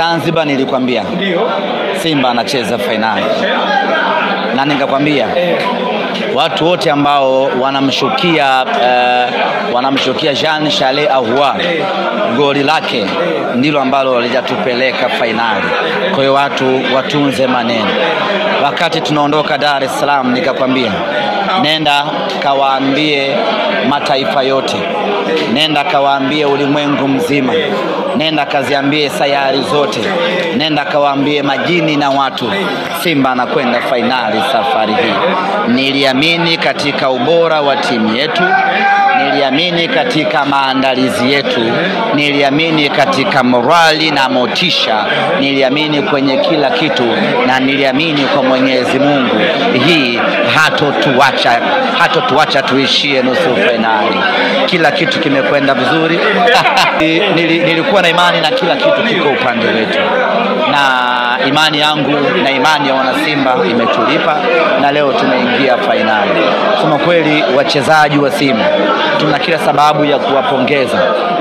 Zanzibar nilikwambia Simba anacheza finali. Na nikakwambia watu wote ambao wanamshukia Jean Charles Ahoua, goli lake ndilo ambalo litatupeleka finali. Kwa hiyo watu watunze maneno. Wakati tunaondoka Dar es Salaam nikakwambia nenda kawaambie mataifa yote, nenda kawaambie ulimwengu mzima, nenda kaziambie sayari zote, nenda kawaambie majini na watu, Simba anakwenda finali safari hii. Niliamini katika ubora wa timu yetu, niliamini katika maandalizi yetu, niliamini katika morali na motisha, niliamini kwenye kila kitu, na niliamini kwa Mwenyezi Mungu hii hatotuacha tuishie nusu finali. Kila kitu kimekwenda vizuri. Nilikuwa na imani na kila kitu kiko upande wetu, na imani yangu na imani ya wanasimba imetulipa, na leo tumeingia finali. Kwa kweli wachezaji wa Simba tuna kila sababu ya kuwapongeza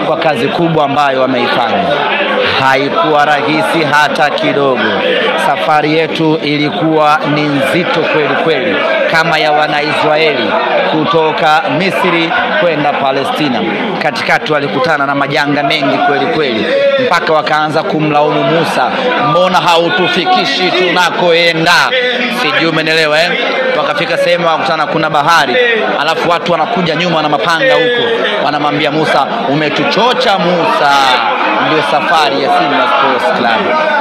kwa kazi kubwa ambayo wameifanya. Haikuwa rahisi hata kidogo. Safari yetu ilikuwa ni nzito kweli kweli, kama ya Wanaisraeli kutoka Misri kwenda Palestina. Katikati walikutana na majanga mengi kweli kweli, mpaka wakaanza kumlaumu Musa, mbona hautufikishi tunakoenda? Sijui umeelewa Wakafika sehemu wakutana kuna bahari, alafu watu wanakuja nyuma na mapanga huko, wanamwambia Musa, umetuchocha Musa. Ndio safari ya Simba Sports Club.